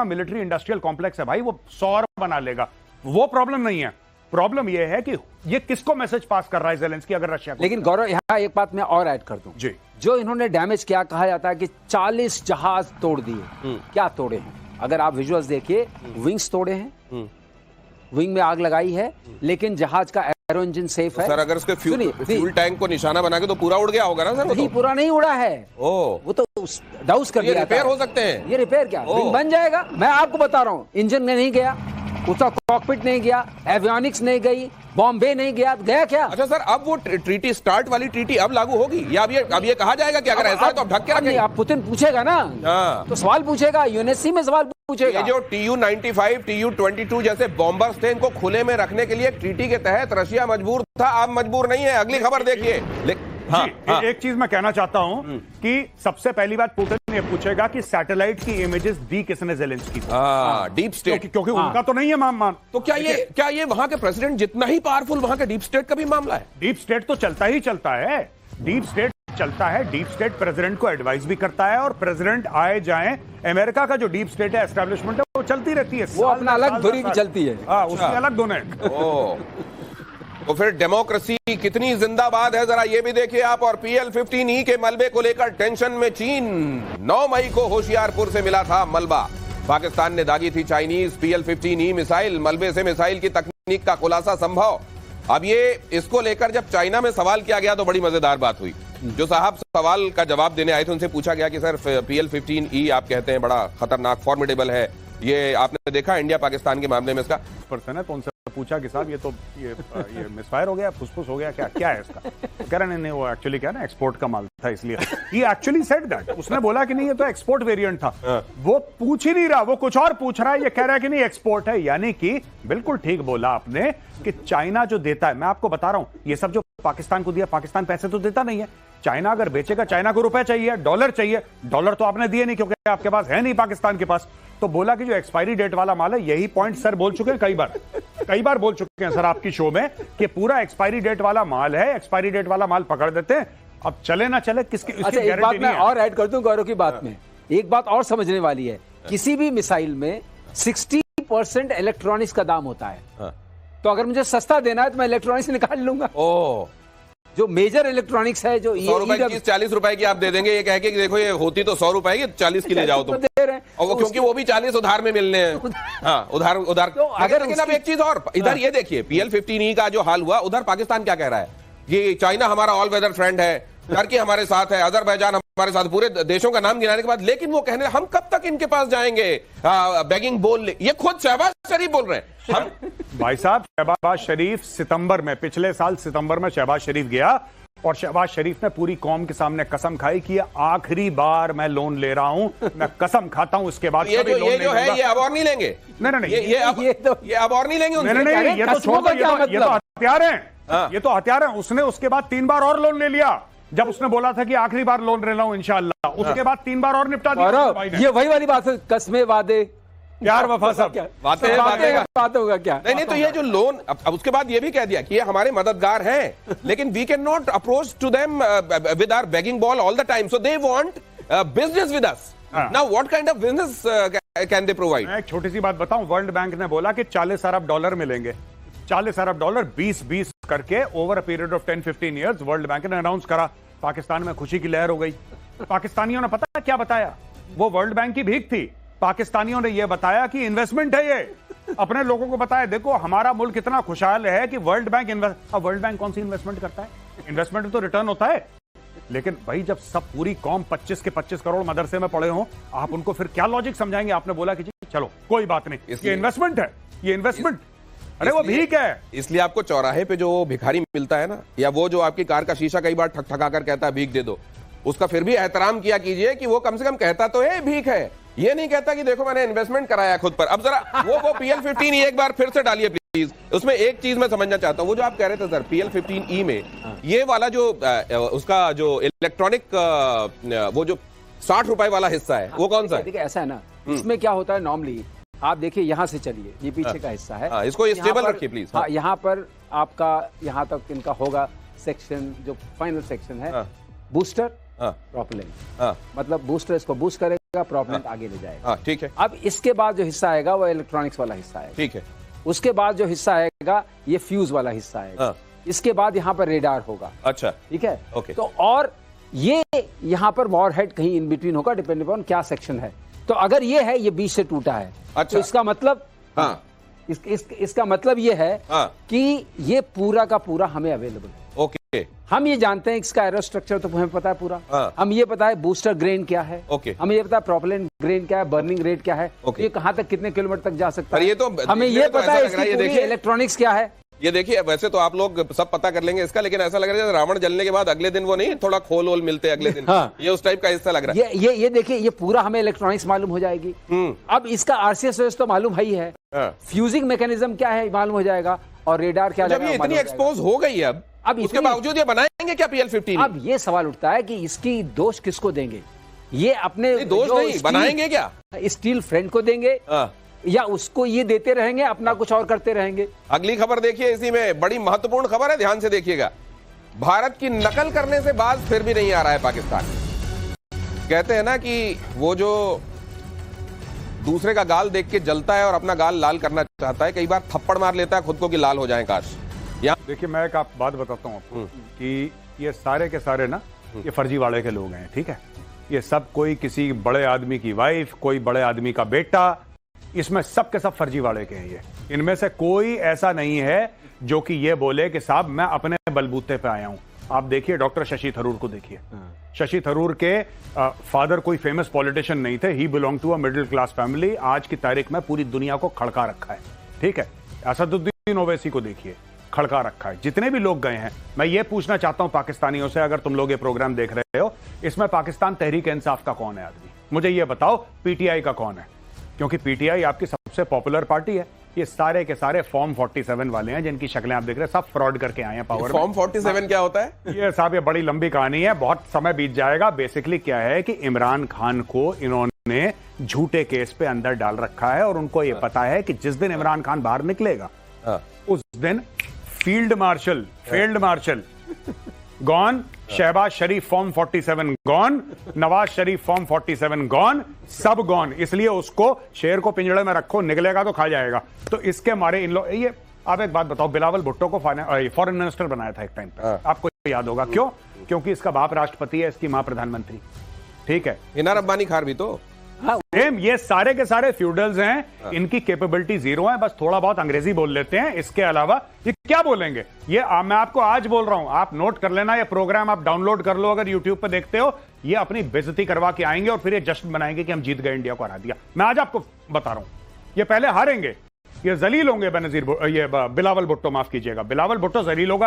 Military industrial complex है भाई, वो 100 बना लेगा, वो प्रॉब्लम नहीं है। प्रॉब्लम यह है कि ये किसको मैसेज पास कर रहा है ज़ेलेंस्की अगर रशिया को। लेकिन गौरव यहाँ एक बात मैं और ऐड कर दूं जी, जो इन्होंने डैमेज किया, कहा जाता है कि 40 जहाज तोड़ दिए। क्या तोड़े हैं? अगर आप विजुअल्स देखिए, विंग्स तोड़े हैं, विंग में आग लगाई है, लेकिन जहाज का एरो इंजन सेफ है। सर अगर उसके फ्यूल टैंक को निशाना बना के तो पूरा उड़ गया होगा ना सर? नहीं, पूरा नहीं उड़ा है, वो तो डाउस कर दिया। रिपेयर हो सकते हैं। ये रिपेयर क्या, विंग बन जाएगा। मैं आपको बता रहा हूँ, इंजन में नहीं गया, उसका कॉकपिट नहीं गया, एवियोनिक्स नहीं गई, बॉम्बे नहीं गया, गया क्या? अच्छा सर, अब वो ट्रीटी स्टार्ट वाली ट्रीटी अब लागू होगी या अब ये कहा जाएगा कि अगर ऐसा है तो अब ढक के रखेंगे? आप पुतिन पूछेगा ना, तो सवाल पूछेगा, यूएनएससी में सवाल पूछेगा। ये जो TU-95, TU-22 जैसे बॉम्बर्स थे, इनको खुले में रखने के लिए ट्रीटी के तहत रशिया मजबूर था, अब मजबूर नहीं है। अगली खबर देखिए। हाँ, एक चीज मैं कहना चाहता हूं कि सबसे पहली बात पुतिन ये पूछेगा कि सैटेलाइट की इमेजेस दी किसने ज़ेलेंस्की को? डीप स्टेट, क्योंकि उनका तो नहीं है मान। तो क्या ये वहां के प्रेसिडेंट जितना ही पावरफुल वहां के डीप स्टेट का भी मामला है? डीप स्टेट तो चलता ही चलता है, डीप स्टेट चलता है। डीप स्टेट प्रेसिडेंट को एडवाइस भी करता है, और प्रेसिडेंट आए जाएं, अमेरिका का जो डीप स्टेट है, एस्टेब्लिशमेंट है, वो चलती रहती है। वो अपना अलग धुरी भी चलती है, उसकी अलग दोनों। तो फिर डेमोक्रेसी कितनी जिंदाबाद है, जरा ये भी देखिए आप। और PL-15E के मलबे को लेकर टेंशन में चीन। 9 मई को होशियारपुर से मिला था मलबा, पाकिस्तान ने दागी थी चाइनीज PL-15E मिसाइल। मलबे से मिसाइल की तकनीक का खुलासा संभव। अब इसको लेकर जब चाइना में सवाल किया गया तो बड़ी मजेदार बात हुई। जो साहब सवाल का जवाब देने आए थे उनसे पूछा गया कि सर PL-15E आप कहते हैं बड़ा खतरनाक, फॉर्मिडेबल है, ये आपने देखा इंडिया पाकिस्तान के मामले में इसका पर्सन है, तो उनसे पूछा कि साहब ये मिसफायर हो गया, फुसफुस हो गया, क्या है इसका? कह रहे नहीं, वो एक्चुअली क्या ना एक्सपोर्ट का माल था, इसलिए ही एक्चुअली सेड दैट। उसने बोला कि नहीं ये तो एक्सपोर्ट वेरिएंट था। वो पूछ ही नहीं रहा, वो कुछ और पूछ रहा है, ये कह रहा है कि नहीं एक्सपोर्ट है। यानी कि बिल्कुल ठीक बोला आपने कि चाइना जो देता है, मैं आपको बता रहा हूं, ये सब जो पाकिस्तान को दिया, पाकिस्तान पैसे तो देता नहीं है। चाइना अगर बेचेगा, चाइना को रुपए चाहिए, डॉलर चाहिए, डॉलर तो आपने दिए नहीं क्योंकि आपके पास है नहीं, पाकिस्तान के पास। तो बोला कि जो एक्सपायरी डेट वाला माल है, यही पॉइंट सर बोल चुके हैं कई बार बोल चुके हैं सर आपकी शो में कि पूरा एक्सपायरी डेट वाला माल है, एक्सपायरी डेट वाला माल पकड़ देते हैं। अब चले ना चले किसकी एक बात मैं और ऐड कर दूं गौरव की बात में, एक बात और समझने वाली है। किसी भी मिसाइल में 60% इलेक्ट्रॉनिक्स का दाम होता है। तो अगर मुझे सस्ता देना है तो मैं इलेक्ट्रॉनिक्स निकाल लूंगा। जो मेजर इलेक्ट्रॉनिक्स है, जो 100 रुपए की 40 रुपए की आप दे देंगे, ये कह के कि देखो ये होती तो 100 रुपए की, 40 की ले जाओ तुम। और वो क्योंकि वो भी 40 उधार में मिलने हैं। हाँ, उधार। तो अगर लेकिन अब एक चीज और इधर ये देखिए, PL-15E का जो हाल हुआ, उधर पाकिस्तान क्या कह रहा है? ये चाइना हमारा ऑल वेदर फ्रेंड है, टर्की हमारे साथ है, अजरबैजान हमारे साथ, पूरे देशों का नाम गिनाने के बाद, लेकिन वो कहने हम कब तक इनके पास जाएंगे बेगिंग बोल। ये खुद शहबाज शरीफ बोल रहे हैं। हम भाई साहब, शहबाज शरीफ सितंबर में, पिछले साल सितंबर में शहबाज शरीफ गया और शहबाज शरीफ ने पूरी कौम के सामने कसम खाई कि आखिरी बार मैं लोन ले रहा हूं, मैं कसम खाता हूं, इसके बाद ये जो है ये अब और नहीं लेंगे। नहीं, ये अब और नहीं लेंगे। नहीं, ये तो छोड़ दो, ये तो हथियार हैं, ये तो हथियार हैं। उसने उसके बाद 3 बार और लोन ले लिया, जब उसने बोला था कि आखिरी बार लोन ले रहा हूं इंशाअल्लाह, उसके बाद 3 बार और निपटा दिया। ये वही वाली बात है, कस्मे वादे प्यार वफा सब बात होगा क्या? नहीं, तो ये जो लोन, अब उसके बाद ये भी कह दिया कि ये हमारे मददगार हैं, लेकिन we can not approach to them with our begging bowl all the time, so they want business with us. Now what kind of business can they provide? मैं एक छोटी सी बात बताऊं, वर्ल्ड बैंक ने बोला कि 40 अरब डॉलर मिलेंगे, 40 अरब डॉलर 20-20 करके over a period of 10-15 years. World bank ने अनाउंस करा, पाकिस्तान में खुशी की लहर हो गई। पाकिस्तानियों ने पता क्या बताया? वो वर्ल्ड बैंक की भीख थी। पाकिस्तानियों ने यह बताया कि इन्वेस्टमेंट है, ये अपने लोगों को बताया, देखो हमारा मुल्क कितना खुशहाल है कि वर्ल्ड बैंक अब वर्ल्ड बैंक कौन सी इन्वेस्टमेंट करता है? इन्वेस्टमेंट में तो रिटर्न होता है। लेकिन भाई जब सब पूरी कौम 25 के 25 करोड़ मदरसे में पड़े हों, आप उनको फिर क्या लॉजिक समझाएंगे? आपने बोला कि चलो कोई बात नहीं, ये इन्वेस्टमेंट है, ये इन्वेस्टमेंट, अरे वो भीख है। इसलिए आपको चौराहे पे जो भिखारी मिलता है ना, या वो जो आपकी कार का शीशा कई बार ठक कर कहता है भीख दे दो, उसका फिर भी एहतराम किया कीजिए कि वो कम से कम कहता तो है भीख है, ये नहीं कहता कि देखो मैंने इन्वेस्टमेंट कराया खुद पर। अब जरा वो PL-15E एक बार फिर से डालिए प्लीज। उसमें एक चीज मैं समझना चाहता हूं, वो जो आप कह रहे थे सर PL-15E में ये वाला जो उसका जो इलेक्ट्रॉनिक वो जो 60 रुपए वाला हिस्सा है, वो कौन सा है? देखिए ऐसा है ना, इसमें क्या होता है नॉर्मली, आप देखिए यहां से चलिए, ये पीछे का हिस्सा है, इसको स्टेबल रखिए प्लीज। हाँ, यहाँ पर आपका यहाँ तक इनका होगा सेक्शन, जो फाइनल सेक्शन है, बूस्टर, प्रोपेलेंट, मतलब बूस्टर इसको बूस्ट करेगा, प्रॉब्लम आगे ले जाएगा। हाँ, ठीक है। अब इसके बाद जो हिस्सा आएगा वो इलेक्ट्रॉनिक्स वाला हिस्सा है। ठीक है। उसके बाद जो हिस्सा आएगा ये फ्यूज वाला हिस्सा आएगा। हाँ। इसके बाद यहाँ पर रेडार होगा। अच्छा, ठीक है। ओके। तो और ये यहाँ पर वॉरहेड कहीं इन बिटवीन होगा, डिपेंडिंग ऑन क्या सेक्शन है। तो अगर ये है, ये बीच से टूटा है, अच्छा। तो इसका मतलब हाँ, इसका मतलब ये है हाँ। कि ये पूरा का पूरा हमें अवेलेबल है। ओके। हम ये जानते हैं इसका एरो स्ट्रक्चर तो हमें पता है पूरा। हाँ। हम ये पता है बूस्टर ग्रेन क्या है। ओके। हमें ये पता है प्रोपेलेंट ग्रेन क्या है, बर्निंग रेट क्या है, ओके। ये कहां तक कितने किलोमीटर तक जा सकता पर है। ये तो हमें देखने ये तो पता ऐसा है लग रहा है, ये इसकी पूरी देखिए। इलेक्ट्रॉनिक्स क्या है। ये देखिए, वैसे तो आप लोग सब पता कर लेंगे इसका, लेकिन ऐसा लग रहा है रावण जलने के बाद अगले दिन वो नहीं थोड़ा खोल वोल मिलते अगले दिन। हाँ। ये उस टाइप का हिस्सा लग रहा है। ये देखिए, ये पूरा हमें इलेक्ट्रॉनिक्स मालूम हो जाएगी। अब इसका आरसीएस तो मालूम है ही है। हाँ। फ्यूजिंग मैकेनिज्म क्या है मालूम हो जाएगा, और रेडार क्या जब ये इतनी एक्सपोज हो गई है अब उसके बावजूद ये बनाएंगे क्या PL-15? अब ये सवाल उठता है कि इसकी दोष किसको देंगे। ये अपने दोष नहीं, बनाएंगे क्या? स्टील फ्रेंड को देंगे या उसको ये देते रहेंगे, अपना कुछ और करते रहेंगे। अगली खबर देखिए, इसी में बड़ी महत्वपूर्ण खबर है, ध्यान से देखिएगा। भारत की नकल करने से बाज फिर भी नहीं आ रहा है पाकिस्तान। कहते हैं ना कि वो जो दूसरे का गाल देख के जलता है और अपना गाल लाल करना चाहता है, कई बार थप्पड़ मार लेता है खुद को कि लाल हो जाए काश। देखिए, मैं एक आप बात बताता हूँ आपको कि ये सारे के सारे ना ये फर्जीवाड़े के लोग हैं। ठीक है, ये सब कोई किसी बड़े आदमी की वाइफ, कोई बड़े आदमी का बेटा, इसमें सब के सब फर्जीवाड़े के हैं। ये इनमें से कोई ऐसा नहीं है जो कि ये बोले कि साहब मैं अपने बलबूते पे आया हूं। आप देखिए डॉक्टर शशि थरूर को देखिए। शशि थरूर के फादर कोई फेमस पॉलिटिशियन नहीं थे। He belong to a middle class family. आज की तारीख में पूरी दुनिया को खड़का रखा है। ठीक है, असदुद्दीन ओवैसी को देखिए, खड़का रखा है। जितने भी लोग गए हैं, मैं ये पूछना चाहता हूं पाकिस्तानियों से, अगर तुम लोग ये प्रोग्राम देख रहे हो, इसमें पाकिस्तान तहरीक इंसाफ का कौन है आदमी? मुझे ये बताओ, पीटीआई का कौन है? क्योंकि पीटीआई आपकी सबसे पॉपुलर पार्टी है। ये सारे के सारे फॉर्म 47 वाले हैं, जिनकी शक्लें आप देख रहे हैं, सब फ्रॉड करके आए हैं पावर। फॉर्म 47 क्या होता है? ये साहब ये बड़ी लंबी कहानी है, बहुत समय बीत जाएगा। बेसिकली क्या है कि इमरान खान को इन्होंने झूठे केस पे अंदर डाल रखा है, और उनको ये पता है कि जिस दिन इमरान खान बाहर निकलेगा उस दिन फील्ड मार्शल गॉन, शहबाज शरीफ form 47 gone, Nawaz Sharif form 47 gone, सब गॉन। इसलिए उसको शेर को पिंजड़े में रखो, निकलेगा तो खा जाएगा। तो इसके मारे इन लोग ये, आप एक बात बताओ, बिलावल भुट्टो को फॉरेन मिनिस्टर बनाया था एक टाइम पे, आपको याद होगा। क्यों? क्योंकि इसका बाप राष्ट्रपति है, इसकी मां प्रधानमंत्री। ठीक है, इनार अब्बानी खार भी तो सेम। ये सारे के सारे फ्यूडल्स हैं, इनकी कैपेबिलिटी जीरो है, बस थोड़ा बहुत अंग्रेजी बोल लेते हैं। इसके अलावा ये क्या बोलेंगे? ये मैं आपको आज बोल रहा हूं, आप नोट कर लेना, ये प्रोग्राम आप डाउनलोड कर लो अगर यूट्यूब पे देखते हो। ये अपनी बेइज्जती करवा के आएंगे और फिर ये जश्न बनाएंगे कि हम जीत गए, इंडिया को हरा दिया। मैं आज आपको बता रहा हूं, ये पहले हारेंगे, ये जलील होंगे। बेनजीर, ये बिलावल भुट्टो, माफ कीजिएगा, बिलावल भुट्टो जलील होगा